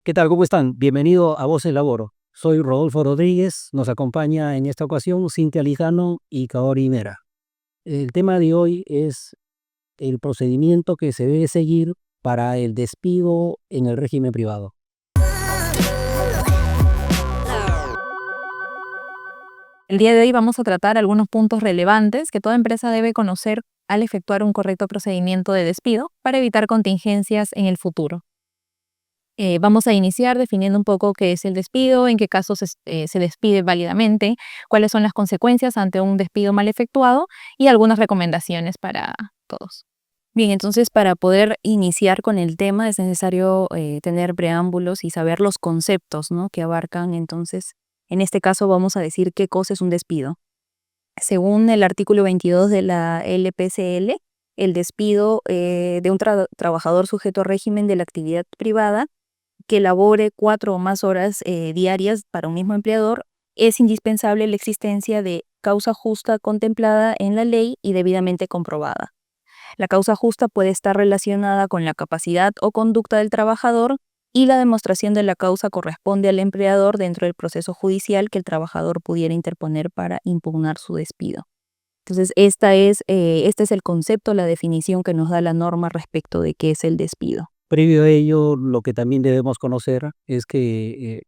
¿Qué tal? ¿Cómo están? Bienvenido a Voces Laboro. Soy Rodolfo Rodríguez, nos acompaña en esta ocasión Cintia Lijano y Kaori Mera. El tema de hoy es el procedimiento que se debe seguir para el despido en el régimen privado. El día de hoy vamos a tratar algunos puntos relevantes que toda empresa debe conocer al efectuar un correcto procedimiento de despido para evitar contingencias en el futuro. Vamos a iniciar definiendo un poco qué es el despido, en qué casos se despide válidamente, cuáles son las consecuencias ante un despido mal efectuado y algunas recomendaciones para todos. Bien, entonces para poder iniciar con el tema es necesario tener preámbulos y saber los conceptos, ¿no?, que abarcan. Entonces, en este caso vamos a decir qué cosa es un despido. Según el artículo 22 de la LPCL, el despido de un trabajador sujeto a régimen de la actividad privada que labore 4 o más horas diarias para un mismo empleador, es indispensable la existencia de causa justa contemplada en la ley y debidamente comprobada. La causa justa puede estar relacionada con la capacidad o conducta del trabajador y la demostración de la causa corresponde al empleador dentro del proceso judicial que el trabajador pudiera interponer para impugnar su despido. Entonces, este es el concepto, la definición que nos da la norma respecto de qué es el despido. Previo a ello, lo que también debemos conocer es que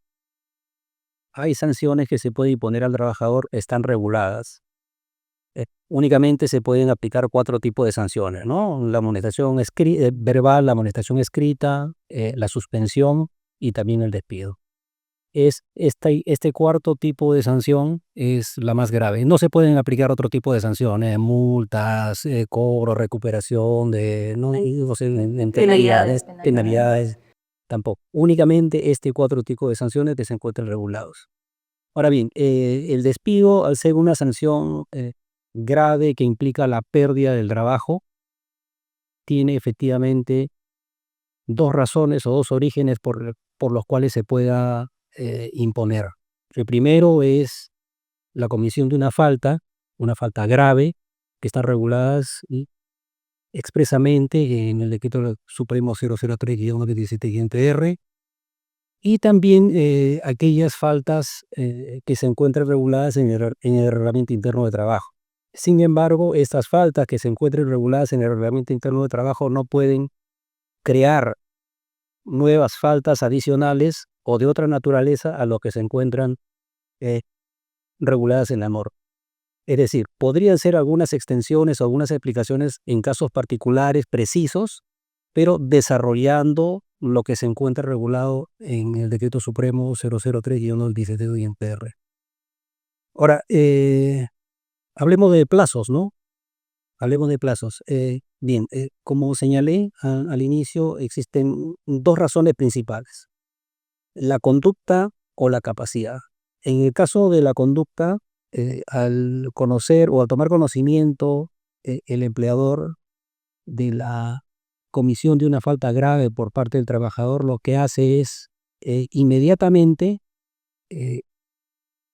hay sanciones que se pueden imponer al trabajador, están reguladas. Únicamente se pueden aplicar 4 tipos de sanciones, ¿no? La amonestación verbal, la amonestación escrita, la suspensión y también el despido. Este cuarto tipo de sanción es la más grave. No se pueden aplicar otro tipo de sanciones, multas, cobro, recuperación de, no, no sé, penalidades, tampoco. Únicamente este 4 tipos de sanciones que se encuentran regulados. Ahora bien, el despido, al ser una sanción grave que implica la pérdida del trabajo, tiene efectivamente 2 razones o 2 orígenes por los cuales se pueda imponer. El primero es la comisión de una falta grave, que están reguladas expresamente en el Decreto Supremo 003-97-R, y también aquellas faltas que se encuentran reguladas en el Reglamento Interno de Trabajo. Sin embargo, estas faltas que se encuentren reguladas en el Reglamento Interno de Trabajo no pueden crear nuevas faltas adicionales o de otra naturaleza a lo que se encuentran reguladas en la norma. Es decir, podrían ser algunas extensiones o algunas explicaciones en casos particulares precisos, pero desarrollando lo que se encuentra regulado en el Decreto Supremo 003-97-R. Ahora, hablemos de plazos, ¿no? Hablemos de plazos. Bien, como señalé al inicio, existen 2 razones principales: la conducta o la capacidad. En el caso de la conducta, al conocer o al tomar conocimiento el empleador de la comisión de una falta grave por parte del trabajador, lo que hace es inmediatamente eh,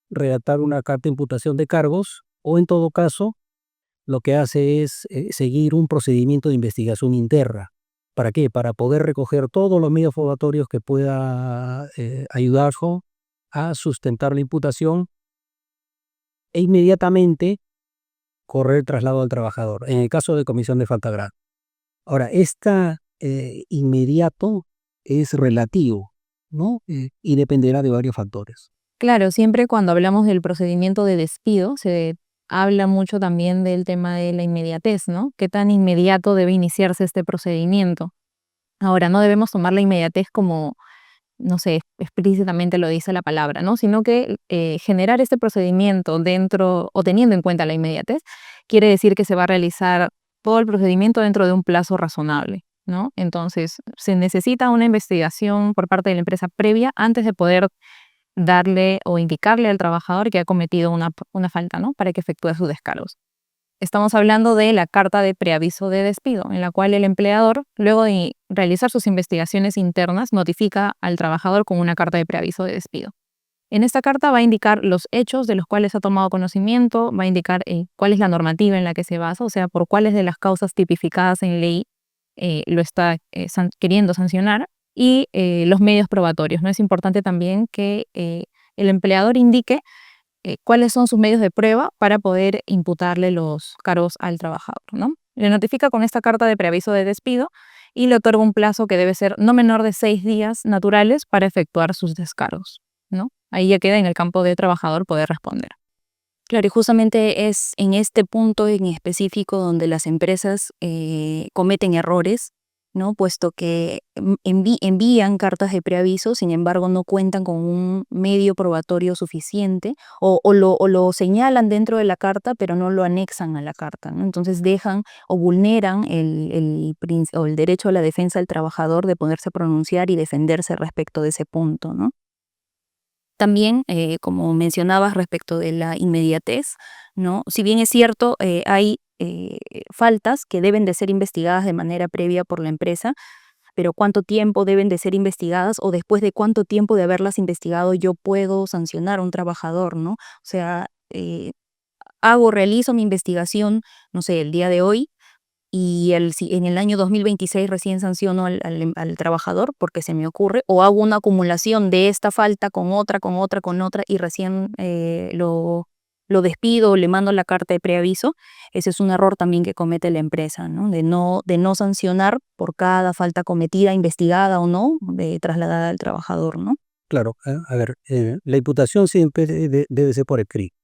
redactar una carta de imputación de cargos, o en todo caso lo que hace es seguir un procedimiento de investigación interna. ¿Para qué? Para poder recoger todos los medios probatorios que pueda ayudarlo a sustentar la imputación e inmediatamente correr el traslado al trabajador, en el caso de comisión de falta grave. Ahora, inmediato es relativo, ¿no? Y dependerá de varios factores. Claro, siempre cuando hablamos del procedimiento de despido, se habla mucho también del tema de la inmediatez, ¿no? ¿Qué tan inmediato debe iniciarse este procedimiento? Ahora, no debemos tomar la inmediatez como, no sé, explícitamente lo dice la palabra, ¿no? Sino que generar este procedimiento dentro o teniendo en cuenta la inmediatez, quiere decir que se va a realizar todo el procedimiento dentro de un plazo razonable, ¿no? Entonces, se necesita una investigación por parte de la empresa previa antes de poder darle o indicarle al trabajador que ha cometido una falta, ¿no?, para que efectúe sus descargos. Estamos hablando de la carta de preaviso de despido, en la cual el empleador, luego de realizar sus investigaciones internas, notifica al trabajador con una carta de preaviso de despido. En esta carta va a indicar los hechos de los cuales ha tomado conocimiento, va a indicar cuál es la normativa en la que se basa, o sea, por cuáles de las causas tipificadas en ley lo está queriendo sancionar, y los medios probatorios, ¿no? Es importante también que el empleador indique cuáles son sus medios de prueba para poder imputarle los cargos al trabajador, ¿no? Le notifica con esta carta de preaviso de despido y le otorga un plazo que debe ser no menor de 6 días naturales para efectuar sus descargos, ¿no? Ahí ya queda en el campo del trabajador poder responder. Claro, y justamente es en este punto en específico donde las empresas cometen errores, ¿no? Puesto que envían cartas de preaviso, sin embargo no cuentan con un medio probatorio suficiente o lo señalan dentro de la carta, pero no lo anexan a la carta, ¿no? Entonces dejan o vulneran el derecho a la defensa del trabajador de poderse pronunciar y defenderse respecto de ese punto, ¿no? También, como mencionabas respecto de la inmediatez, ¿no? Si bien es cierto, hay faltas que deben de ser investigadas de manera previa por la empresa, pero ¿cuánto tiempo deben de ser investigadas o después de cuánto tiempo de haberlas investigado yo puedo sancionar a un trabajador, ¿no? O sea, realizo mi investigación, no sé, el día de hoy, y en el año 2026 recién sanciono al trabajador porque se me ocurre, o hago una acumulación de esta falta con otra, con otra, con otra, y recién lo despido o le mando la carta de preaviso. Ese es un error también que comete la empresa, ¿no? De no sancionar por cada falta cometida, investigada o no, trasladada al trabajador, ¿no? Claro, a ver, la imputación siempre debe ser por escrito,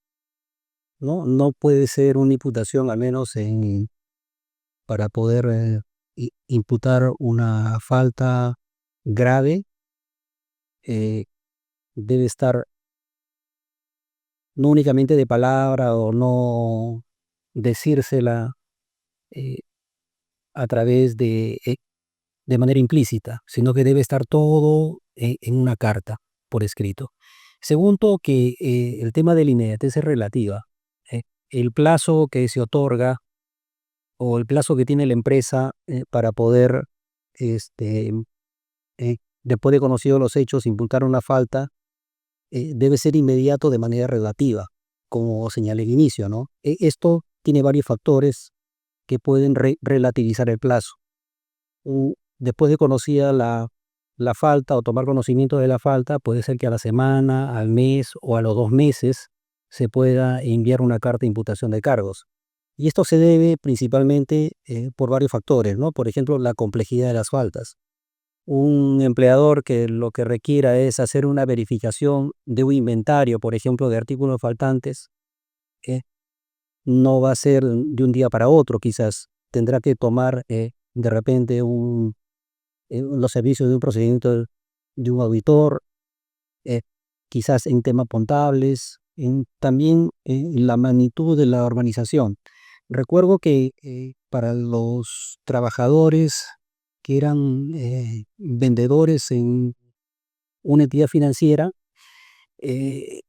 ¿no? No puede ser una imputación, al menos para poder imputar una falta grave, eh, debe estar no únicamente de palabra o no decírsela eh, a través de manera implícita, sino que debe estar todo en una carta por escrito. Segundo, que el tema de la inmediatez es relativa. eh, el plazo que se otorga o el plazo que tiene la empresa para poder, este, después de conocidos los hechos, imputar una falta, debe ser inmediato de manera relativa, como señalé al inicio, ¿no? Esto tiene varios factores que pueden relativizar el plazo. Después de conocida la falta o tomar conocimiento de la falta, puede ser que a la semana, al mes o a los 2 meses se pueda enviar una carta de imputación de cargos. Y esto se debe principalmente por varios factores, ¿no? Por ejemplo, la complejidad de las faltas. Un empleador que lo que requiera es hacer una verificación de un inventario, por ejemplo, de artículos faltantes, eh, no va a ser de un día para otro, quizás tendrá que tomar de repente los servicios de un procedimiento de un auditor, eh, quizás en temas contables, también la magnitud de la organización. Recuerdo que para los trabajadores que eran vendedores en una entidad financiera, eh,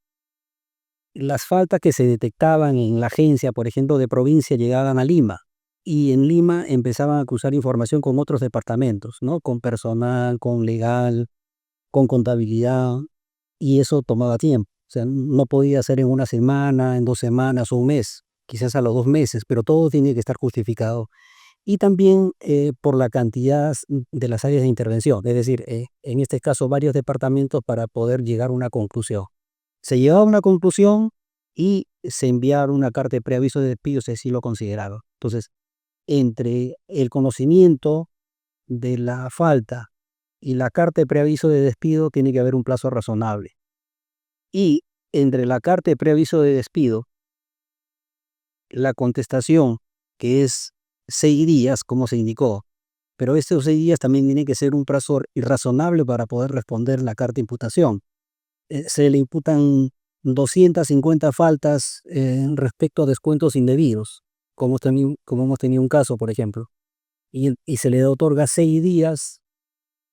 las faltas que se detectaban en la agencia, por ejemplo, de provincia, llegaban a Lima. Y en Lima empezaban a cruzar información con otros departamentos, ¿no? Con personal, con legal, con contabilidad, y eso tomaba tiempo. O sea, no podía ser en una semana, en 2 semanas o un mes, quizás a los 2 meses, pero todo tiene que estar justificado. Y también por la cantidad de las áreas de intervención, es decir, en este caso varios departamentos para poder llegar a una conclusión. Se llegaba a una conclusión y se enviaba una carta de preaviso de despido si así lo consideraba. Entonces, entre el conocimiento de la falta y la carta de preaviso de despido tiene que haber un plazo razonable. Y entre la carta de preaviso de despido, la contestación, que es 6 días, como se indicó, pero estos 6 días también tiene que ser un plazo irrazonable para poder responder la carta de imputación. Se le imputan 250 faltas respecto a descuentos indebidos, como hemos tenido un caso, por ejemplo, y se le otorga 6 días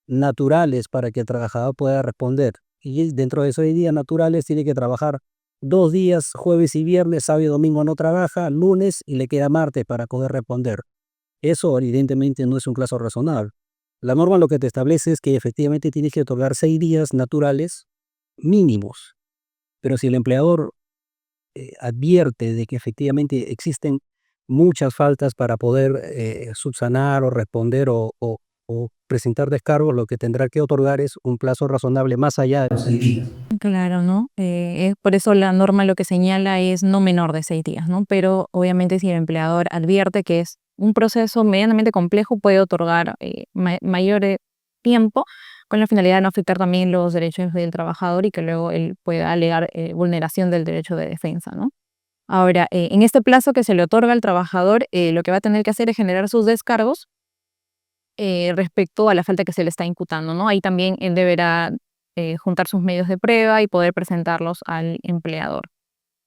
naturales para que el trabajador pueda responder. Y dentro de esos 6 días naturales tiene que trabajar 2 días, jueves y viernes, sábado y domingo no trabaja, lunes y le queda martes para poder responder. Eso evidentemente no es un plazo razonable. La norma lo que te establece es que efectivamente tienes que otorgar 6 días naturales mínimos, pero si el empleador advierte de que efectivamente existen muchas faltas para poder subsanar o responder o o presentar descargos, lo que tendrá que otorgar es un plazo razonable más allá de los 6 días. Claro, ¿no? Por eso la norma lo que señala es no menor de 6 días, ¿no? Pero obviamente si el empleador advierte que es un proceso medianamente complejo, puede otorgar mayor tiempo con la finalidad de no afectar también los derechos del trabajador y que luego él pueda alegar vulneración del derecho de defensa, ¿no? Ahora, en este plazo que se le otorga al trabajador, lo que va a tener que hacer es generar sus descargos respecto a la falta que se le está imputando, ¿no? Ahí también él deberá juntar sus medios de prueba y poder presentarlos al empleador,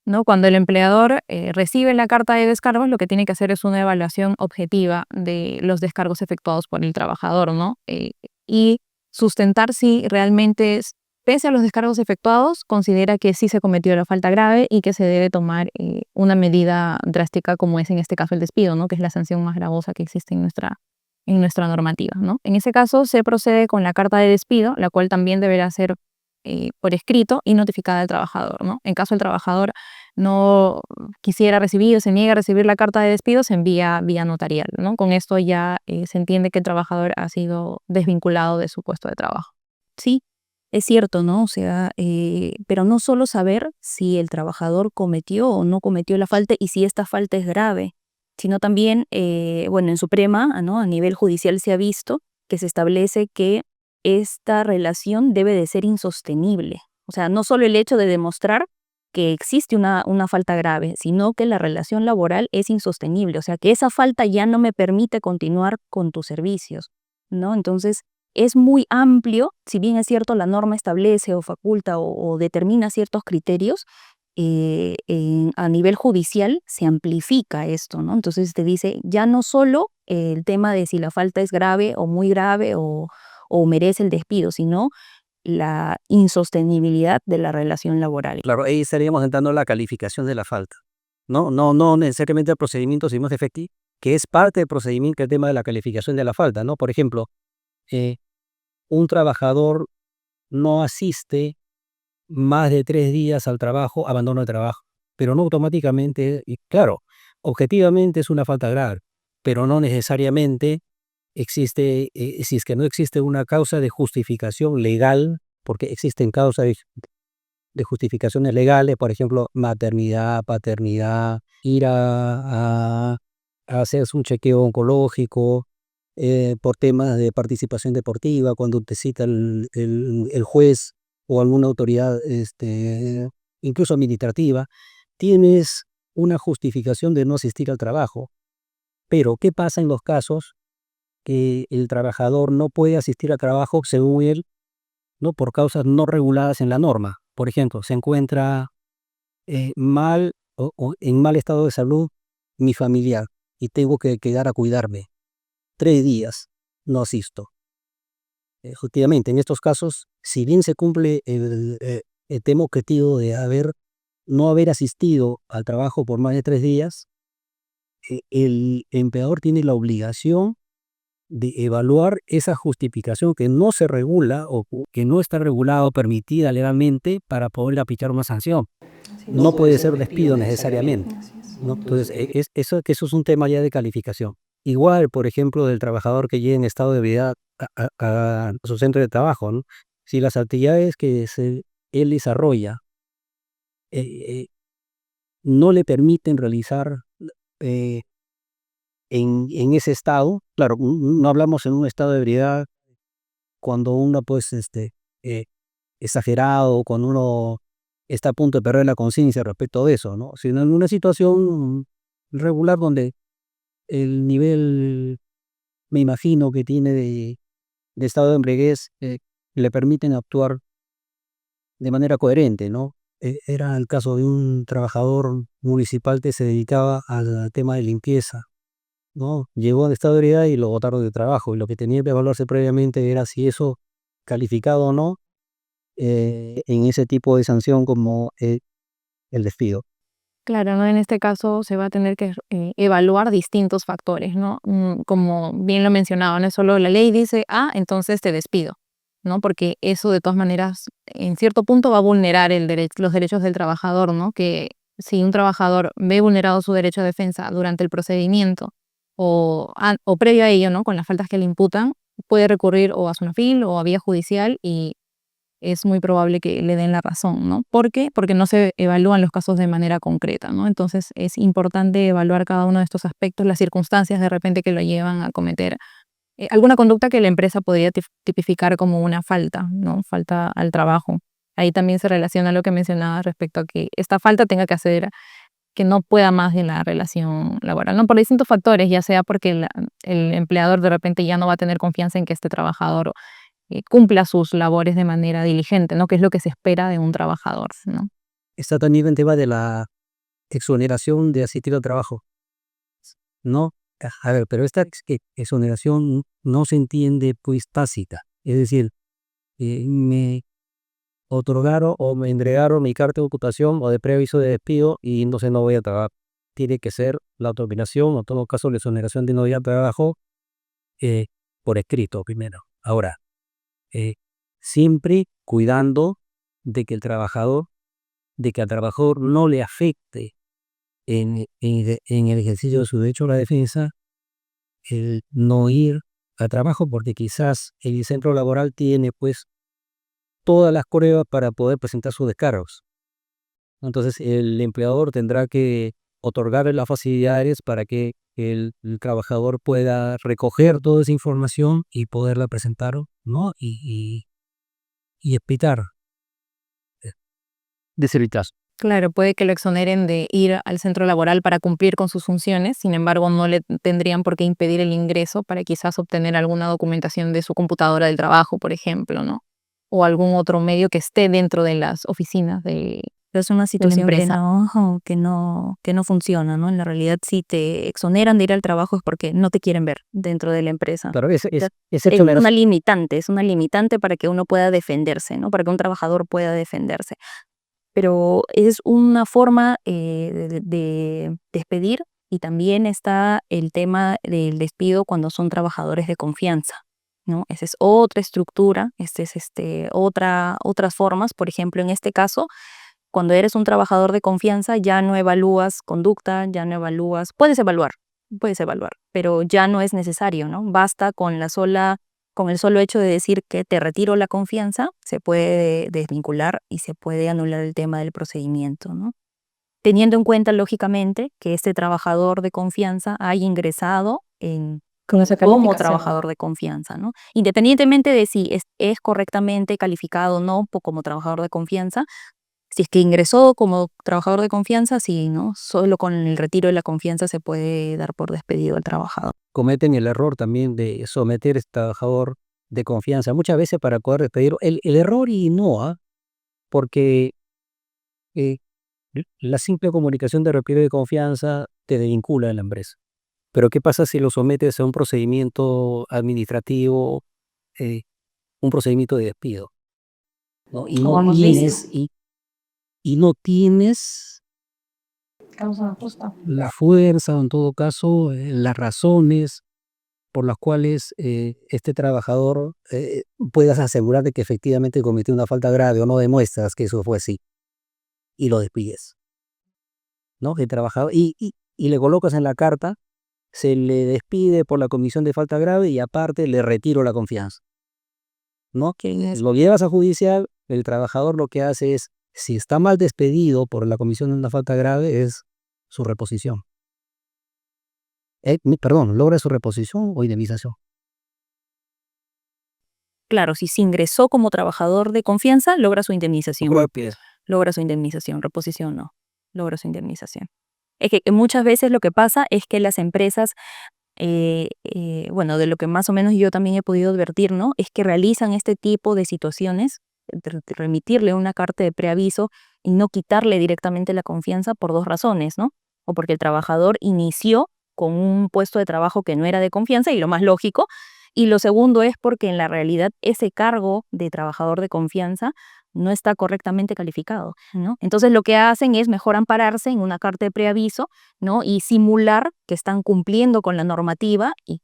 ¿no? Cuando el empleador recibe la carta de descargos, lo que tiene que hacer es una evaluación objetiva de los descargos efectuados por el trabajador, ¿no? Y sustentar si realmente, pese a los descargos efectuados, considera que sí se cometió la falta grave y que se debe tomar una medida drástica como es en este caso el despido, ¿no? Que es la sanción más gravosa que existe en nuestra normativa, ¿no? En ese caso se procede con la carta de despido, la cual también deberá ser por escrito y notificada al trabajador, ¿no? En caso el trabajador no quisiera recibir o se niega a recibir la carta de despido, se envía vía notarial, ¿no? Con esto ya se entiende que el trabajador ha sido desvinculado de su puesto de trabajo. Sí, es cierto, ¿no? O sea, pero no solo saber si el trabajador cometió o no cometió la falta y si esta falta es grave, sino también, bueno, en Suprema, ¿no? A nivel judicial se ha visto que se establece que esta relación debe de ser insostenible. O sea, no solo el hecho de demostrar que existe una falta grave, sino que la relación laboral es insostenible. O sea, que esa falta ya no me permite continuar con tus servicios, ¿no? Entonces, es muy amplio, si bien es cierto, la norma establece o faculta o determina ciertos criterios, a nivel judicial se amplifica esto, ¿no? Entonces te dice, ya no solo el tema de si la falta es grave o muy grave o merece el despido, sino la insostenibilidad de la relación laboral. Claro, ahí estaríamos entrando en la calificación de la falta. No necesariamente el procedimiento, sino efectivo, que es parte del procedimiento, el tema de la calificación de la falta, ¿no? Por ejemplo, un trabajador no asiste más de 3 días al trabajo, abandono el trabajo, pero no automáticamente, y claro, objetivamente es una falta grave, pero no necesariamente existe, si es que no existe una causa de justificación legal, porque existen causas de justificaciones legales, por ejemplo, maternidad, paternidad, ir a hacerse un chequeo oncológico, por temas de participación deportiva, cuando te cita el juez o alguna autoridad, incluso administrativa, tienes una justificación de no asistir al trabajo. Pero, ¿qué pasa en los casos que el trabajador no puede asistir al trabajo según él, ¿no? Por causas no reguladas en la norma? Por ejemplo, se encuentra mal o en mal estado de salud mi familiar y tengo que quedar a cuidarme. 3 días no asisto. Efectivamente, en estos casos, si bien se cumple el tema objetivo de no haber asistido al trabajo por más de 3 días, el empleador tiene la obligación de evaluar esa justificación que no se regula o que no está regulada o permitida legalmente para poder aplicar una sanción. No puede ser despido necesariamente, ¿no? Entonces, eso es un tema ya de calificación. Igual, por ejemplo, del trabajador que llega en estado de ebriedad a su centro de trabajo, ¿no? Si las actividades que él desarrolla no le permiten realizar eh, en ese estado, claro, no hablamos en un estado de ebriedad cuando uno pues exagerado, cuando uno está a punto de perder la conciencia respecto de eso, ¿no? Sino en una situación regular donde el nivel, me imagino, que tiene de estado de embriaguez le permiten actuar de manera coherente, ¿no? Era el caso de un trabajador municipal que se dedicaba al tema de limpieza, ¿no? Llegó en estado de ebriedad y lo botaron de trabajo, y lo que tenía que evaluarse previamente era si eso calificado o no en ese tipo de sanción como el despido. Claro, ¿no? En este caso se va a tener que evaluar distintos factores, ¿no? Como bien lo mencionaba, no es solo la ley dice, entonces te despido, ¿no? Porque eso de todas maneras, en cierto punto va a vulnerar los derechos del trabajador, ¿no? Que si un trabajador ve vulnerado su derecho a defensa durante el procedimiento o previo a ello, ¿no? Con las faltas que le imputan, puede recurrir o a Sunafil o a vía judicial y es muy probable que le den la razón, ¿no? ¿Por qué? Porque no se evalúan los casos de manera concreta, ¿no? Entonces es importante evaluar cada uno de estos aspectos, las circunstancias de repente que lo llevan a cometer alguna conducta que la empresa podría tipificar como una falta, ¿no? Falta al trabajo. Ahí también se relaciona lo que mencionaba respecto a que esta falta tenga que hacer que no pueda más en la relación laboral, ¿no? Por distintos factores, ya sea porque el empleador de repente ya no va a tener confianza en que este trabajador cumpla sus labores de manera diligente, ¿no? Que es lo que se espera de un trabajador, ¿no? Está también el tema de la exoneración de asistir al trabajo, ¿no? A ver, pero esta exoneración no se entiende pues tácita. Es decir, me otorgaron o me entregaron mi carta de ocupación o de preaviso de despido y entonces no voy a trabajar. Tiene que ser la autorización o en todo caso la exoneración de no ir a trabajo por escrito primero. Ahora, siempre cuidando de que al trabajador no le afecte en el ejercicio de su derecho a la defensa el no ir a trabajo, porque quizás el centro laboral tiene pues todas las pruebas para poder presentar sus descargos. Entonces el empleador tendrá que otorgarle las facilidades para que el trabajador pueda recoger toda esa información y poderla presentar, ¿no? Y explicar de ese caso. Claro, puede que lo exoneren de ir al centro laboral para cumplir con sus funciones, sin embargo, no le tendrían por qué impedir el ingreso para quizás obtener alguna documentación de su computadora del trabajo, por ejemplo, ¿no? O algún otro medio que esté dentro de las oficinas de Pero es una situación empresa. que no funciona, ¿no? En la realidad, si te exoneran de ir al trabajo es porque no te quieren ver dentro de la empresa. Claro, esa Es exoneración. es una limitante para que uno pueda defenderse, ¿no? Para que un trabajador pueda defenderse. Pero es una forma de despedir, y también está el tema del despido cuando son trabajadores de confianza, ¿no? Esa es otra estructura, otras formas. Por ejemplo, en este caso, cuando eres un trabajador de confianza, ya no evalúas conducta, ya no evalúas, puedes evaluar, pero ya no es necesario, ¿no? Basta con el solo hecho de decir que te retiro la confianza, se puede desvincular y se puede anular el tema del procedimiento, ¿no? Teniendo en cuenta, lógicamente, que este trabajador de confianza haya ingresado Con esa como calificación. trabajador de confianza, ¿no? Independientemente de si es correctamente calificado o no como trabajador de confianza, si es que ingresó como trabajador de confianza, sí, ¿no? Solo con el retiro de la confianza se puede dar por despedido al trabajador. Cometen el error también de someter a este trabajador de confianza, muchas veces para poder despedirlo. El error y no, porque eh, la simple comunicación de retiro de confianza te desvincula de la empresa. Pero ¿qué pasa si lo sometes a un procedimiento administrativo, eh, un procedimiento de despido, ¿no? Y Como no hemos tienes, y no tienes Causa justa. la fuerza o en todo caso las razones por las cuales este trabajador puedas asegurar de que efectivamente cometió una falta grave o no demuestras que eso fue así y lo despides, ¿no? El trabajador, y le colocas en la carta, se le despide por la comisión de falta grave y aparte le retiro la confianza, ¿no? Lo llevas a judicial, el trabajador lo que hace es, si está mal despedido por la comisión de una falta grave, es su reposición. Perdón, logra su reposición o indemnización. Claro, si se ingresó como trabajador de confianza, logra su indemnización. Logra su indemnización, reposición no, logra su indemnización. Es que muchas veces lo que pasa es que las empresas, bueno, de lo que más o menos yo también he podido advertir, ¿no? Es que realizan este tipo de situaciones, de remitirle una carta de preaviso y no quitarle directamente la confianza por dos razones, ¿no? O porque el trabajador inició con un puesto de trabajo que no era de confianza, y lo más lógico. Y lo segundo es porque en la realidad ese cargo de trabajador de confianza no está correctamente calificado, ¿no? Entonces lo que hacen es mejor ampararse en una carta de preaviso, ¿no? Y simular que están cumpliendo con la normativa, y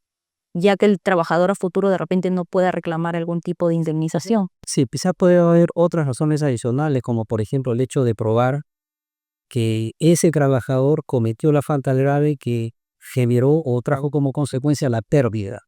ya que el trabajador a futuro de repente no pueda reclamar algún tipo de indemnización. Sí, quizá puede haber otras razones adicionales, como por ejemplo el hecho de probar que ese trabajador cometió la falta grave que generó o trajo como consecuencia la pérdida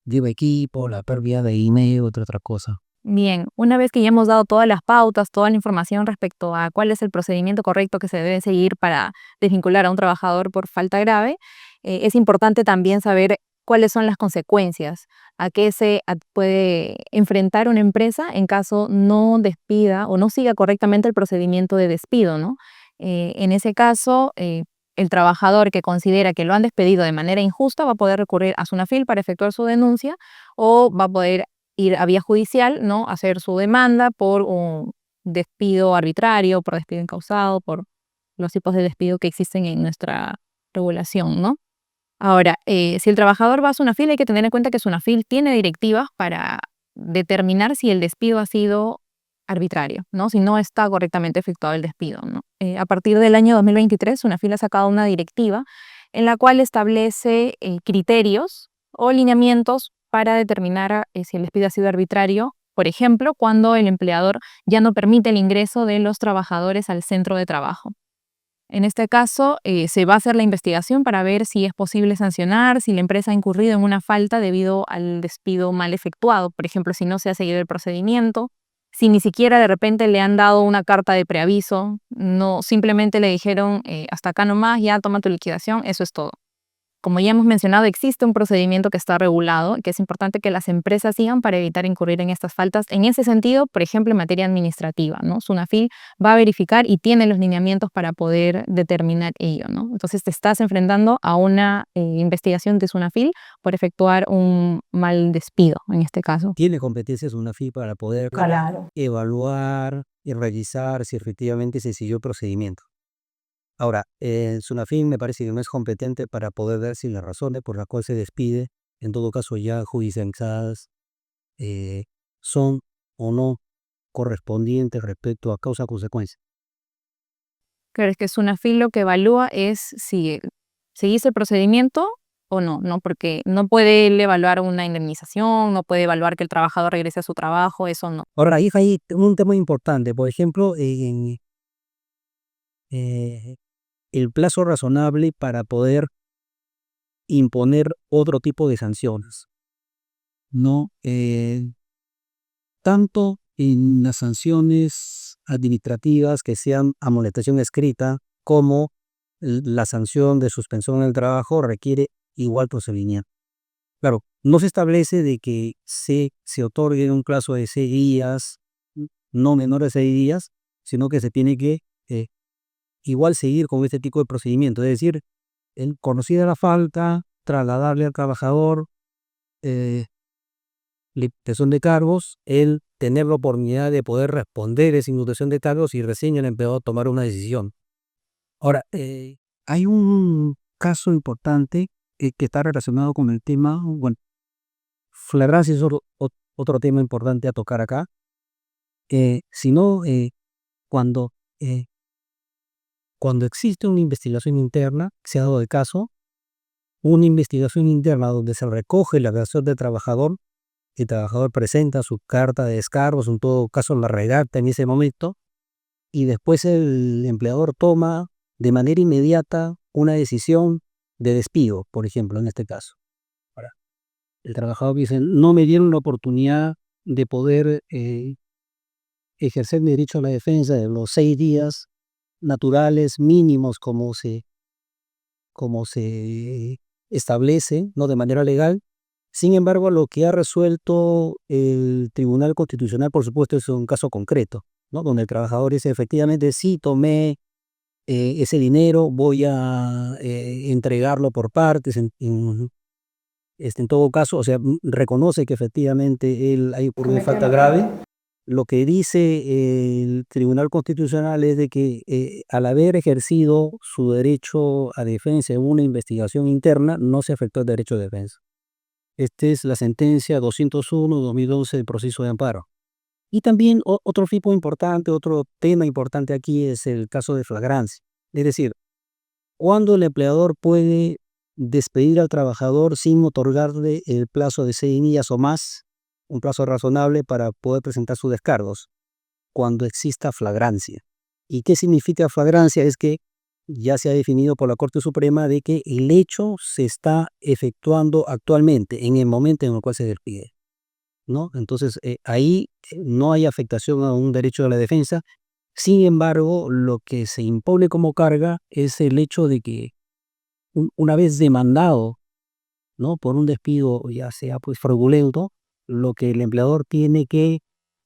lleva equipo, la pérdida de dinero, otra cosa. Bien, una vez que ya hemos dado todas las pautas, toda la información respecto a cuál es el procedimiento correcto que se debe seguir para desvincular a un trabajador por falta grave, es importante también saber cuáles son las consecuencias, a qué puede enfrentar una empresa en caso no despida o no siga correctamente el procedimiento de despido, ¿no? En ese caso, el trabajador que considera que lo han despedido de manera injusta va a poder recurrir a SUNAFIL para efectuar su denuncia o va a poder ir a vía judicial, ¿no? Hacer su demanda por un despido arbitrario, por despido incausado, por los tipos de despido que existen en nuestra regulación, ¿no? Ahora, si el trabajador va a SUNAFIL, hay que tener en cuenta que SUNAFIL tiene directivas para determinar si el despido ha sido arbitrario, ¿no? Si no está correctamente efectuado el despido, ¿no? A partir del año 2023, SUNAFIL ha sacado una directiva en la cual establece criterios o lineamientos para determinar si el despido ha sido arbitrario, por ejemplo, cuando el empleador ya no permite el ingreso de los trabajadores al centro de trabajo. En este caso, se va a hacer la investigación para ver si es posible sancionar, si la empresa ha incurrido en una falta debido al despido mal efectuado, por ejemplo, si no se ha seguido el procedimiento, si ni siquiera de repente le han dado una carta de preaviso, no simplemente le dijeron hasta acá nomás, ya toma tu liquidación, eso es todo. Como ya hemos mencionado, existe un procedimiento que está regulado y que es importante que las empresas sigan para evitar incurrir en estas faltas. En ese sentido, por ejemplo, en materia administrativa, ¿no? SUNAFIL va a verificar y tiene los lineamientos para poder determinar ello, ¿no? Entonces te estás enfrentando a una investigación de SUNAFIL por efectuar un mal despido, en este caso. Tiene competencias SUNAFIL para poder Claro. evaluar y revisar si efectivamente se siguió el procedimiento. Ahora, SUNAFIL me parece que no es competente para poder ver si las razones por las cuales se despide, en todo caso ya judicializadas, son o no correspondientes respecto a causa-consecuencia. Claro, es que SUNAFIL lo que evalúa es si seguiste el procedimiento o no, ¿no? Porque no puede él evaluar una indemnización, no puede evaluar que el trabajador regrese a su trabajo, eso no. Ahora, ahí hay un tema importante, por ejemplo, el plazo razonable para poder imponer otro tipo de sanciones, ¿no? Tanto en las sanciones administrativas que sean amonestación escrita como la sanción de suspensión del trabajo requiere igual procedimiento. Claro, no se establece de que se otorgue un plazo de 6 días, no menor de 6 días, sino que se tiene que igual seguir con este tipo de procedimiento. Es decir, conocida la falta, trasladarle al trabajador limitación de cargos, el tener la oportunidad de poder responder esa imputación de cargos y recién el empleador tomar una decisión. Ahora, hay un caso importante que está relacionado con el tema, bueno, flagrancia es otro tema importante a tocar acá, sino cuando, cuando existe una investigación interna, se ha dado el caso, una investigación interna donde se recoge la versión del trabajador. El trabajador presenta su carta de descargos, en todo caso la redacta en ese momento, y después el empleador toma de manera inmediata una decisión de despido, por ejemplo, en este caso. Ahora, el trabajador dice, no me dieron la oportunidad de poder ejercer mi derecho a la defensa de los 6 días naturales mínimos como se establece, no de manera legal. Sin embargo, lo que ha resuelto el Tribunal Constitucional, por supuesto, es un caso concreto, ¿no? Donde el trabajador dice, efectivamente, sí, tomé ese dinero, voy a entregarlo por partes, en todo caso, o sea, reconoce que efectivamente él ha incurrido en falta grave. Lo que dice el Tribunal Constitucional es de que al haber ejercido su derecho a defensa en una investigación interna, no se afectó el derecho de defensa. Esta es la sentencia 201/2011 del proceso de amparo. Y también otro tipo importante, otro tema importante aquí es el caso de flagrancia. Es decir, cuando el empleador puede despedir al trabajador sin otorgarle el plazo de 6 días o más, un plazo razonable para poder presentar sus descargos, cuando exista flagrancia. ¿Y qué significa flagrancia? Es que ya se ha definido por la Corte Suprema de que el hecho se está efectuando actualmente, en el momento en el cual se despide, ¿no? Entonces, ahí no hay afectación a un derecho de la defensa. Sin embargo, lo que se impone como carga es el hecho de que una vez demandado, ¿no?, por un despido, ya sea pues fraudulento, lo que el empleador tiene que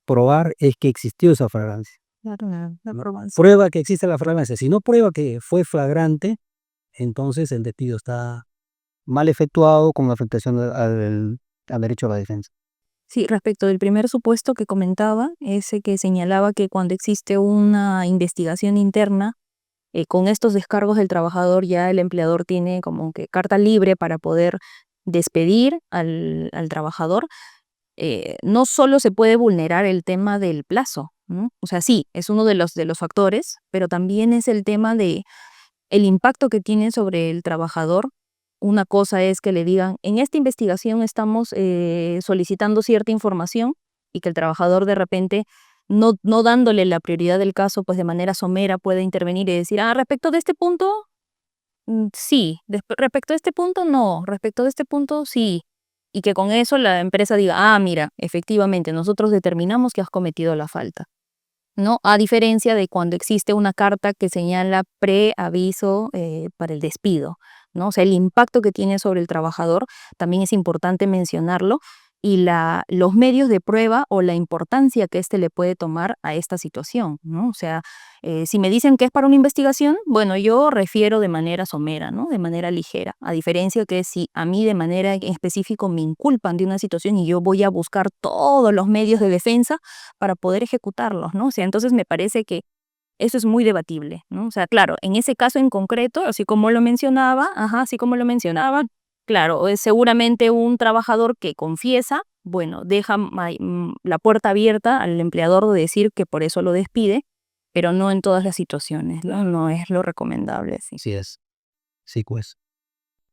probar es que existió esa flagrancia. Claro, la ¿No? probación. Prueba que existe la flagrancia. Si no prueba que fue flagrante, entonces el despido está mal efectuado con afectación al derecho a la defensa. Sí, respecto del primer supuesto que comentaba, ese que señalaba que cuando existe una investigación interna, con estos descargos del trabajador ya el empleador tiene como que carta libre para poder despedir al trabajador. No solo se puede vulnerar el tema del plazo, ¿no? O sea, sí, es uno de los factores, pero también es el tema de el impacto que tiene sobre el trabajador. Una cosa es que le digan, en esta investigación estamos solicitando cierta información y que el trabajador de repente, no dándole la prioridad del caso, pues de manera somera puede intervenir y decir, respecto de este punto, sí, respecto a este punto, no, respecto de este punto, sí. Y que con eso la empresa diga, mira, efectivamente, nosotros determinamos que has cometido la falta, ¿no? A diferencia de cuando existe una carta que señala preaviso para el despido, ¿no? O sea, el impacto que tiene sobre el trabajador también es importante mencionarlo y los medios de prueba o la importancia que éste le puede tomar a esta situación, ¿no? O sea, si me dicen que es para una investigación, bueno, yo refiero de manera somera, ¿no? De manera ligera, a diferencia que si a mí de manera en específico me inculpan de una situación y yo voy a buscar todos los medios de defensa para poder ejecutarlos, ¿no? O sea, entonces me parece que eso es muy debatible, ¿no? O sea, claro, en ese caso en concreto, así como lo mencionaba, claro, es seguramente un trabajador que confiesa, bueno, deja la puerta abierta al empleador de decir que por eso lo despide, pero no en todas las situaciones, ¿no? No es lo recomendable, sí. Así es. Sí, pues.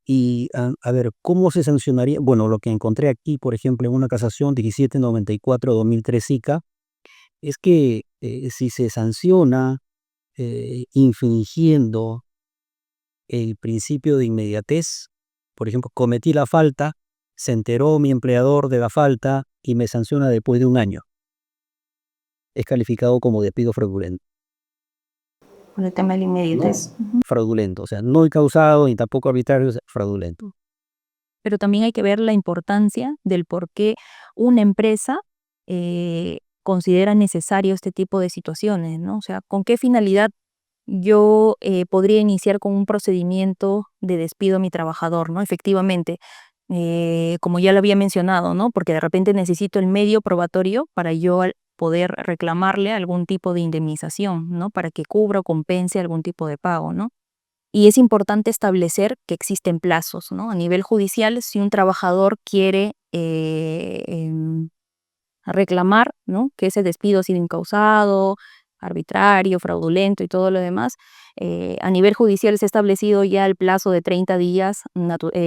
Y a ver, ¿cómo se sancionaría? Bueno, lo que encontré aquí, por ejemplo, en una casación 1794-2003 SICA, es que si se sanciona infringiendo el principio de inmediatez, por ejemplo, cometí la falta, se enteró mi empleador de la falta y me sanciona después de un año, es calificado como despido fraudulento. Por el tema de la inmediatez. Fraudulento, o sea, no causado ni tampoco arbitrario, o sea, fraudulento. Pero también hay que ver la importancia del por qué una empresa considera necesario este tipo de situaciones, ¿no? O sea, ¿con qué finalidad yo podría iniciar con un procedimiento de despido a mi trabajador, ¿no? Efectivamente, como ya lo había mencionado, ¿no? Porque de repente necesito el medio probatorio para yo poder reclamarle algún tipo de indemnización, ¿no? Para que cubra o compense algún tipo de pago, ¿no? Y es importante establecer que existen plazos, ¿no? A nivel judicial, si un trabajador quiere reclamar, ¿no?, que ese despido ha sido incausado, arbitrario, fraudulento y todo lo demás, a nivel judicial se ha establecido ya el plazo de 30 días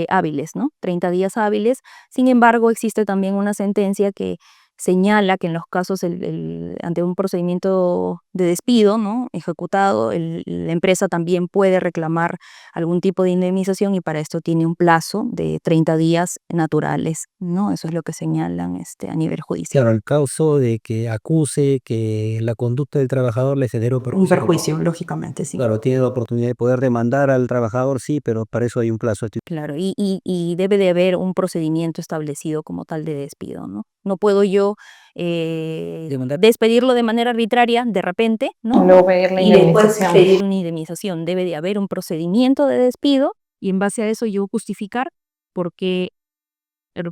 hábiles, ¿no? 30 días hábiles. Sin embargo, existe también una sentencia que señala que en los casos ante un procedimiento de despido, ¿no?, ejecutado, la empresa también puede reclamar algún tipo de indemnización y para esto tiene un plazo de 30 días naturales, ¿no? Eso es lo que señalan a nivel judicial. Claro, el caso de que acuse que la conducta del trabajador le generó Un perjuicio. perjuicio, lógicamente, sí. Claro, tiene la oportunidad de poder demandar al trabajador, sí, pero para eso hay un plazo. Claro, y debe de haber un procedimiento establecido como tal de despido, ¿no? No puedo yo Demandar. despedirlo de manera arbitraria de repente, ¿no? Y luego pedir la Y después indemnización. pedir una indemnización. Debe de haber un procedimiento de despido y en base a eso yo justificar por qué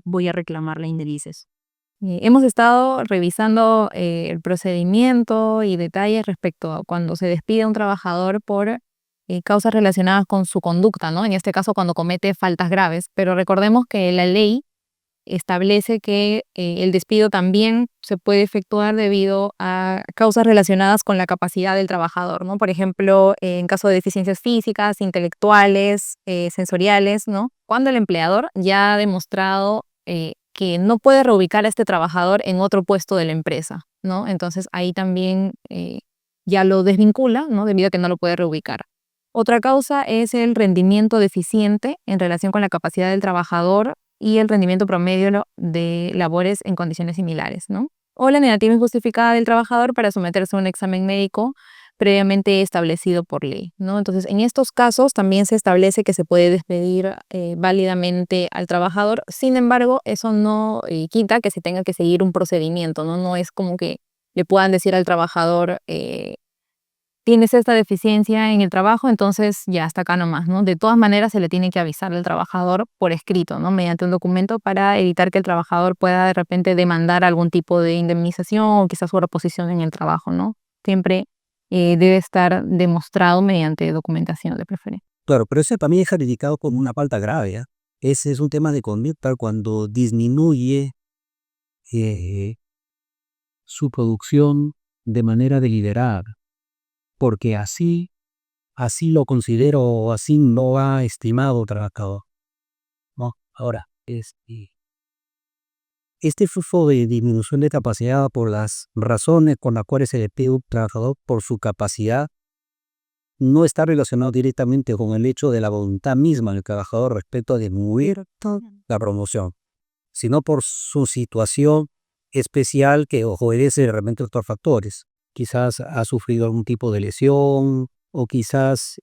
voy a reclamar la indemnización. Hemos estado revisando el procedimiento y detalles respecto a cuando se despide a un trabajador por causas relacionadas con su conducta, ¿no? En este caso, cuando comete faltas graves. Pero recordemos que la ley establece que el despido también se puede efectuar debido a causas relacionadas con la capacidad del trabajador, ¿no? Por ejemplo, en caso de deficiencias físicas, intelectuales, sensoriales, ¿no? Cuando el empleador ya ha demostrado que no puede reubicar a este trabajador en otro puesto de la empresa, ¿no? Entonces ahí también ya lo desvincula, ¿no? Debido a que no lo puede reubicar. Otra causa es el rendimiento deficiente en relación con la capacidad del trabajador y el rendimiento promedio de labores en condiciones similares, ¿no? O la negativa injustificada del trabajador para someterse a un examen médico previamente establecido por ley, ¿no? Entonces, en estos casos también se establece que se puede despedir válidamente al trabajador. Sin embargo, eso no quita que se tenga que seguir un procedimiento, ¿no? No es como que le puedan decir al trabajador, tienes esta deficiencia en el trabajo, entonces ya hasta acá nomás, ¿no? De todas maneras se le tiene que avisar al trabajador por escrito, ¿no? Mediante un documento para evitar que el trabajador pueda de repente demandar algún tipo de indemnización o quizás su reposición en el trabajo, ¿no? Siempre debe estar demostrado mediante documentación de preferencia. Claro, pero ese para mí es calificado como una falta grave, ¿ah? Ese es un tema de conducta cuando disminuye su producción de manera deliberada, porque así lo considero o así lo ha estimado el trabajador, ¿no? Ahora, este flujo de disminución de capacidad por las razones con las cuales se le pide a un trabajador por su capacidad no está relacionado directamente con el hecho de la voluntad misma del trabajador respecto a disminuir la promoción, sino por su situación especial que obedece realmente a otros factores. Quizás ha sufrido algún tipo de lesión o quizás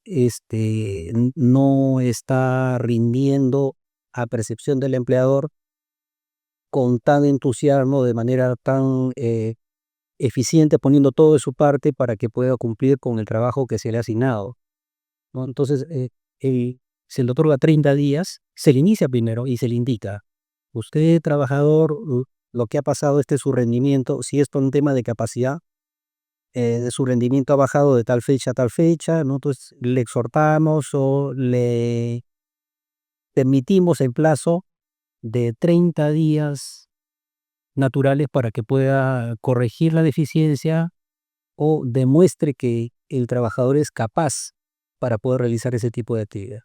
no está rindiendo a percepción del empleador con tan entusiasmo, de manera tan eficiente, poniendo todo de su parte para que pueda cumplir con el trabajo que se le ha asignado, ¿no? Entonces, se le otorga 30 días, se le inicia primero y se le indica, usted trabajador, lo que ha pasado, este es su rendimiento, si es por un tema de capacidad, su rendimiento ha bajado de tal fecha a tal fecha, ¿no? Entonces le exhortamos o le permitimos el plazo de 30 días naturales para que pueda corregir la deficiencia o demuestre que el trabajador es capaz para poder realizar ese tipo de actividad.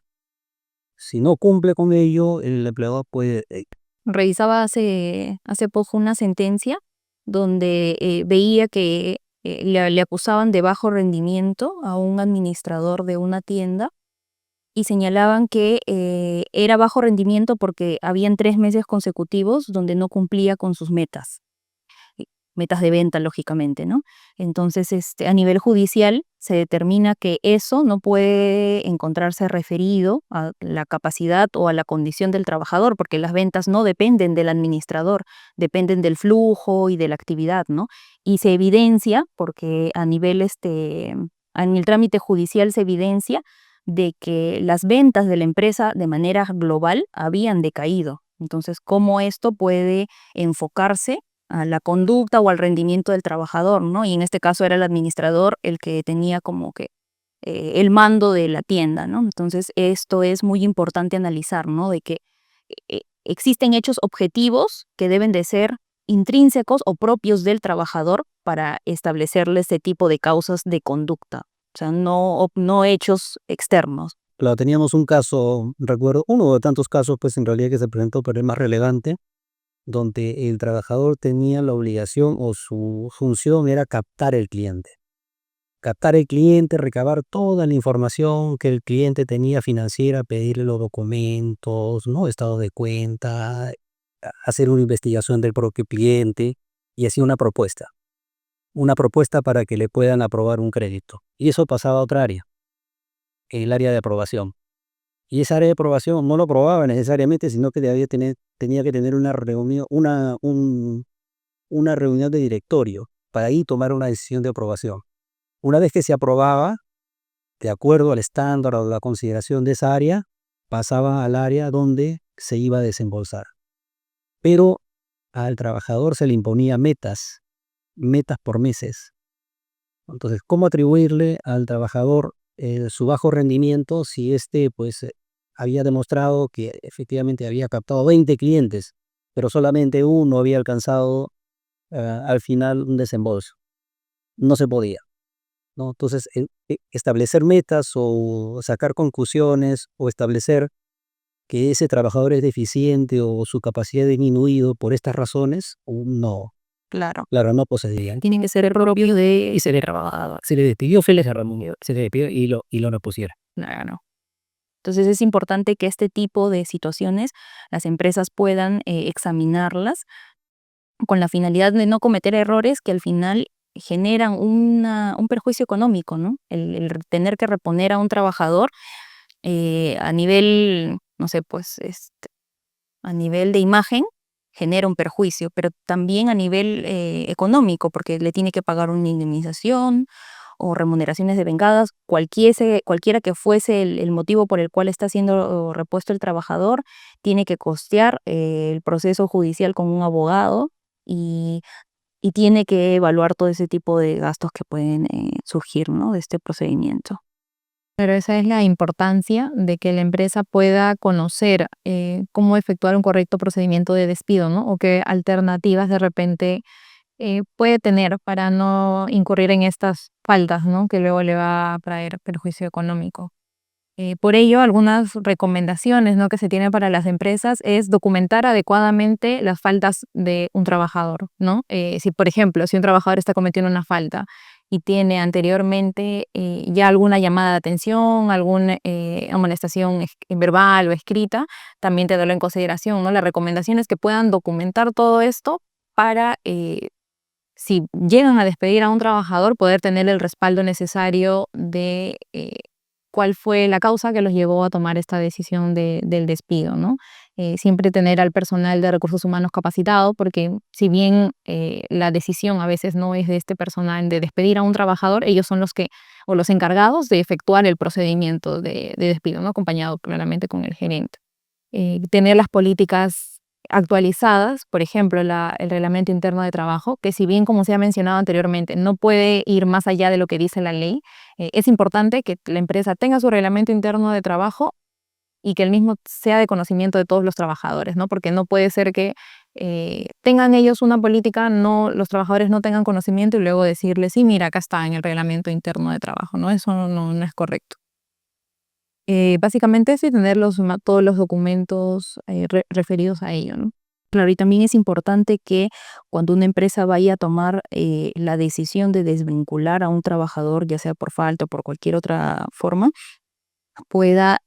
Si no cumple con ello, el empleador puede... Revisaba hace poco una sentencia donde veía que le acusaban de bajo rendimiento a un administrador de una tienda y señalaban que era bajo rendimiento porque habían 3 meses consecutivos donde no cumplía con sus metas de venta, lógicamente, ¿no? Entonces, a nivel judicial se determina que eso no puede encontrarse referido a la capacidad o a la condición del trabajador, porque las ventas no dependen del administrador, dependen del flujo y de la actividad, ¿no? Y se evidencia, porque a nivel, en el trámite judicial se evidencia de que las ventas de la empresa de manera global habían decaído. Entonces, ¿cómo esto puede enfocarse a la conducta o al rendimiento del trabajador, ¿no? Y en este caso era el administrador el que tenía como que el mando de la tienda, ¿no? Entonces esto es muy importante analizar, ¿no? De que existen hechos objetivos que deben de ser intrínsecos o propios del trabajador para establecerle este tipo de causas de conducta, o sea, no hechos externos. Claro, teníamos un caso, recuerdo, uno de tantos casos, pues en realidad que se presentó, pero el más relevante, donde el trabajador tenía la obligación o su función era captar el cliente. Captar el cliente, recabar toda la información que el cliente tenía financiera, pedirle los documentos, ¿no? Estado de cuenta, hacer una investigación del propio cliente y así una propuesta para que le puedan aprobar un crédito. Y eso pasaba a otra área, el área de aprobación. Y esa área de aprobación no lo aprobaba necesariamente, sino que tenía que tener una reunión, una reunión de directorio para ahí tomar una decisión de aprobación. Una vez que se aprobaba, de acuerdo al estándar o la consideración de esa área, pasaba al área donde se iba a desembolsar. Pero al trabajador se le imponía metas por meses. Entonces, ¿cómo atribuirle al trabajador su bajo rendimiento si pues había demostrado que efectivamente había captado 20 clientes, pero solamente uno había alcanzado al final un desembolso? No se podía, ¿no? Entonces, establecer metas o sacar conclusiones o establecer que ese trabajador es deficiente o su capacidad ha disminuido por estas razones, no. Claro. Claro, no procedían. Tienen que ser propios de Y se le trabajador. Se le despidió, se le despidió y lo no pusiera. Claro. Entonces es importante que este tipo de situaciones las empresas puedan examinarlas con la finalidad de no cometer errores que al final generan un perjuicio económico, ¿no? El tener que reponer a un trabajador a nivel, no sé, pues a nivel de imagen genera un perjuicio, pero también a nivel económico, porque le tiene que pagar una indemnización o remuneraciones devengadas, cualquiera que fuese el motivo por el cual está siendo repuesto el trabajador, tiene que costear el proceso judicial con un abogado y, y tiene que evaluar todo ese tipo de gastos que pueden surgir, ¿no?, de este procedimiento. Pero esa es la importancia de que la empresa pueda conocer cómo efectuar un correcto procedimiento de despido, ¿no? O qué alternativas de repente puede tener para no incurrir en estas faltas, ¿no? Que luego le va a traer perjuicio económico. Por ello, algunas recomendaciones, ¿no?, que se tienen para las empresas es documentar adecuadamente las faltas de un trabajador, ¿no? Si, por ejemplo, si un trabajador está cometiendo una falta y tiene anteriormente ya alguna llamada de atención, alguna amonestación verbal o escrita, también tenerlo en consideración, ¿no? La recomendación es que puedan documentar todo esto para, si llegan a despedir a un trabajador, poder tener el respaldo necesario de cuál fue la causa que los llevó a tomar esta decisión del despido, ¿no? Siempre tener al personal de recursos humanos capacitado, porque si bien la decisión a veces no es de este personal de despedir a un trabajador, ellos son los que, o los encargados de efectuar el procedimiento de despido, ¿no?, acompañado claramente con el gerente. Tener las políticas actualizadas, por ejemplo, el reglamento interno de trabajo, que si bien, como se ha mencionado anteriormente, no puede ir más allá de lo que dice la ley, es importante que la empresa tenga su reglamento interno de trabajo y que el mismo sea de conocimiento de todos los trabajadores, ¿no? Porque no puede ser que tengan ellos una política, los trabajadores no tengan conocimiento y luego decirles, sí, mira, acá está en el reglamento interno de trabajo, ¿no? Eso no es correcto. Básicamente eso, y tener todos los documentos referidos a ello, ¿no? Claro, y también es importante que cuando una empresa vaya a tomar la decisión de desvincular a un trabajador, ya sea por falta o por cualquier otra forma, pueda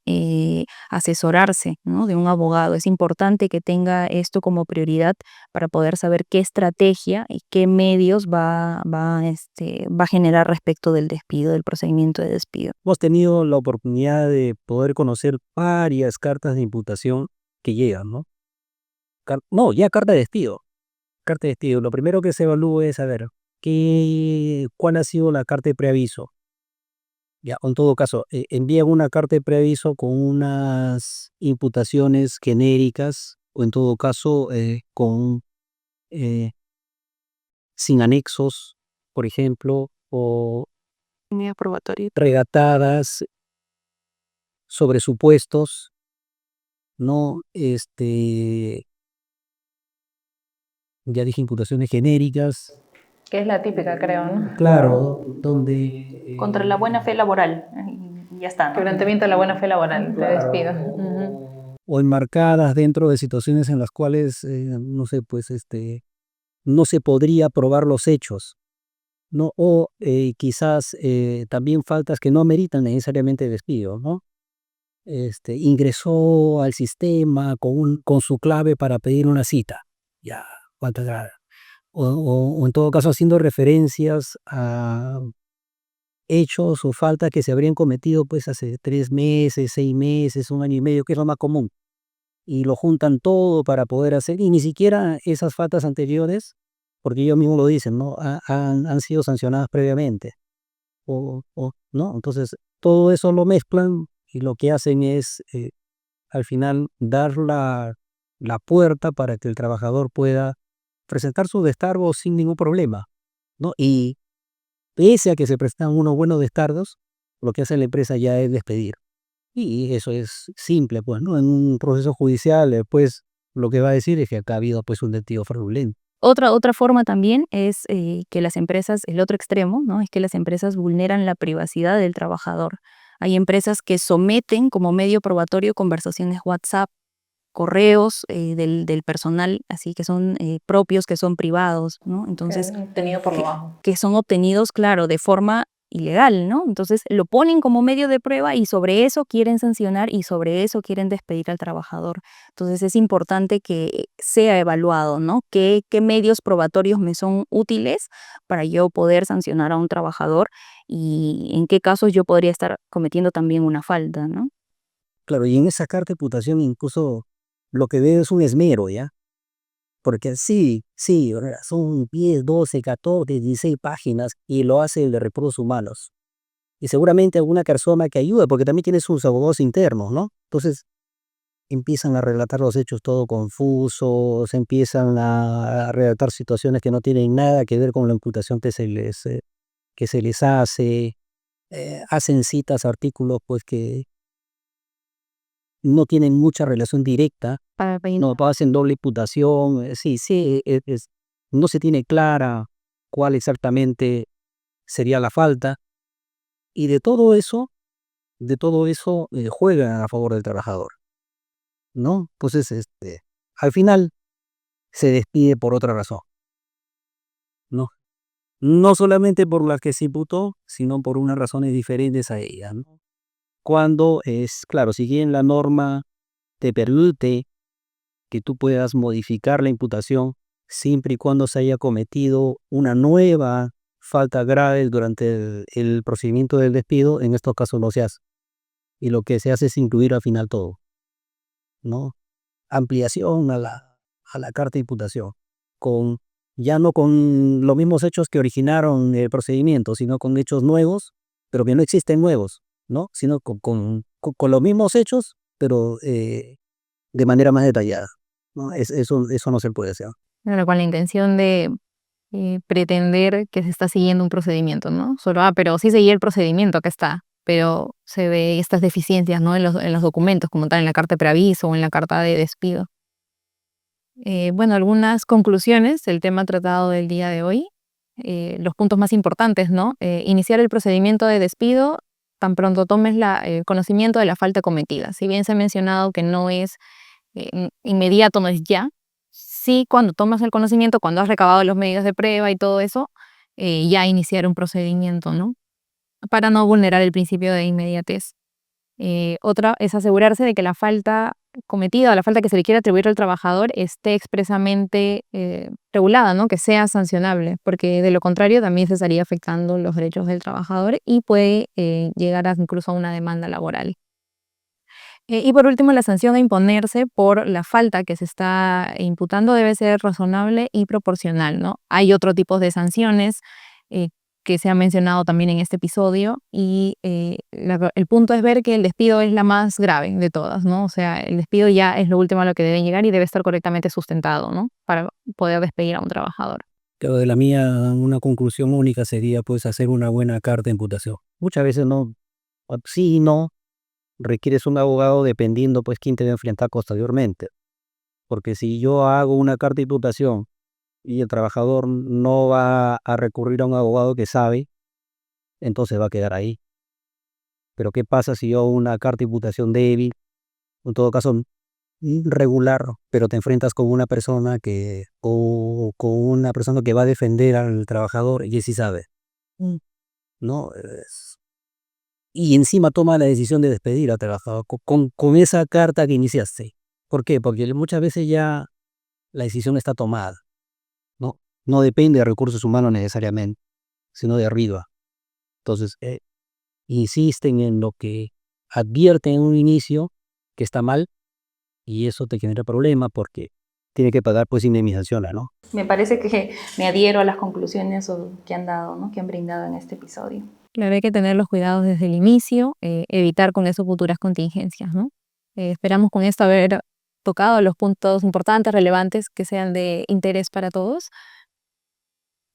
asesorarse, ¿no?, de un abogado. Es importante que tenga esto como prioridad para poder saber qué estrategia y qué medios va a generar respecto del despido, del procedimiento de despido. Hemos tenido la oportunidad de poder conocer varias cartas de imputación que llegan, ¿no? No, ya carta de despido. Carta de despido. Lo primero que se evalúa es saber cuál ha sido la carta de preaviso. Ya, o en todo caso, envían una carta de preaviso con unas imputaciones genéricas, o en todo caso, eh, sin anexos, por ejemplo, o Medidas probatorias. regatadas sobre supuestos, ¿no? Ya dije imputaciones genéricas, Que es la típica, creo, ¿no? claro, donde Contra la buena fe laboral. Y ya está, ¿no? Quebrantamiento de la buena fe laboral, de despido. o enmarcadas dentro de situaciones en las cuales, no sé, pues, no se podría probar los hechos, ¿no? O quizás también faltas que no ameritan necesariamente despido, ¿no? Ingresó al sistema con su clave para pedir una cita. Ya, falta grave. O en todo caso haciendo referencias a hechos o faltas que se habrían cometido pues hace 3 meses, 6 meses, un año y medio, que es lo más común. Y lo juntan todo para poder hacer, y ni siquiera esas faltas anteriores, porque ellos mismos lo dicen, ¿no? Han sido sancionadas previamente. ¿No? Entonces, todo eso lo mezclan y lo que hacen es, al final, dar la puerta para que el trabajador pueda presentar su descargo sin ningún problema, ¿no? Y pese a que se prestan unos buenos descargos, lo que hace la empresa ya es despedir. Y eso es simple, pues, ¿no? En un proceso judicial, pues, lo que va a decir es que acá ha habido, pues, un despido fraudulento. Otra forma también es que las empresas, el otro extremo, ¿no?, es que las empresas vulneran la privacidad del trabajador. Hay empresas que someten como medio probatorio conversaciones WhatsApp, correos del personal, así que son propios, que son privados, ¿no? Entonces, Tenido por lo bajo. que son obtenidos, claro, de forma ilegal, ¿no? Entonces lo ponen como medio de prueba y sobre eso quieren sancionar y sobre eso quieren despedir al trabajador. Entonces es importante que sea evaluado, ¿no? ¿Qué medios probatorios me son útiles para yo poder sancionar a un trabajador y en qué casos yo podría estar cometiendo también una falta, ¿no? Claro, y en esa carta de imputación incluso lo que veo es un esmero, ¿ya? Porque sí, ¿verdad? Son 10, 12, 14, 16 páginas y lo hace el de recursos humanos. Y seguramente alguna persona que ayuda, porque también tiene sus abogados internos, ¿no? Entonces empiezan a relatar los hechos todo confusos, empiezan a relatar situaciones que no tienen nada que ver con la imputación que se les hace, hacen citas, artículos, pues que no tienen mucha relación directa, Para pedir. no hacen doble imputación, sí, no se tiene clara cuál exactamente sería la falta, y de todo eso juegan a favor del trabajador, ¿no? Entonces, al final se despide por otra razón, ¿no? No solamente por la que se imputó, sino por unas razones diferentes a ella, ¿no? Cuando claro, si bien la norma te permite que tú puedas modificar la imputación siempre y cuando se haya cometido una nueva falta grave durante el procedimiento del despido, en estos casos no se hace. Y lo que se hace es incluir al final todo, ¿no? Ampliación a la carta de imputación, con, ya no con los mismos hechos que originaron el procedimiento, sino con hechos nuevos, pero que no existen nuevos, ¿no? Sino con los mismos hechos, pero de manera más detallada, ¿no? Eso no se puede hacer. Claro, con la intención de pretender que se está siguiendo un procedimiento, ¿no? Solo, pero sí seguía el procedimiento, acá está, pero se ve estas deficiencias, ¿no? En los documentos, como tal, en la carta de preaviso o en la carta de despido. Bueno, algunas conclusiones del tema tratado del día de hoy. Los puntos más importantes, ¿no? Iniciar el procedimiento de despido tan pronto tomes el conocimiento de la falta cometida. Si bien se ha mencionado que no es inmediato, no es ya, sí cuando tomas el conocimiento, cuando has recabado los medios de prueba y todo eso, ya iniciar un procedimiento, ¿no? Para no vulnerar el principio de inmediatez. Otra es asegurarse de que la falta cometida o la falta que se le quiere atribuir al trabajador esté expresamente regulada, ¿no? Que sea sancionable, porque de lo contrario también se estaría afectando los derechos del trabajador y puede llegar incluso a una demanda laboral. Y por último, la sanción a imponerse por la falta que se está imputando debe ser razonable y proporcional, ¿no? Hay otro tipo de sanciones que se ha mencionado también en este episodio y el punto es ver que el despido es la más grave de todas, ¿no? O sea, el despido ya es lo último a lo que deben llegar y debe estar correctamente sustentado, ¿no? Para poder despedir a un trabajador. Pero de la mía, una conclusión única sería pues hacer una buena carta de imputación. Muchas veces no, sí y no, requieres un abogado dependiendo pues quién te va a enfrentar posteriormente. Porque si yo hago una carta de imputación y el trabajador no va a recurrir a un abogado que sabe, entonces va a quedar ahí. Pero ¿qué pasa si yo hago una carta de imputación débil, en todo caso regular, pero te enfrentas con una persona o con una persona que va a defender al trabajador y sí sabe, ¿no? Y encima toma la decisión de despedir al trabajador con esa carta que iniciaste. ¿Por qué? Porque muchas veces ya la decisión está tomada, ¿no? No depende de recursos humanos necesariamente, sino de arriba. Entonces, insisten en lo que advierten en un inicio que está mal y eso te genera problema porque tiene que pagar pues indemnización, ¿no? Me parece que me adhiero a las conclusiones que han dado, ¿no? Que han brindado en este episodio. Claro, hay que tener los cuidados desde el inicio, evitar con eso futuras contingencias, ¿no? Esperamos con esto haber tocado los puntos importantes, relevantes, que sean de interés para todos.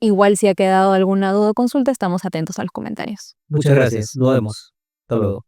Igual si ha quedado alguna duda o consulta, estamos atentos a los comentarios. Muchas gracias. Nos vemos. Hasta luego.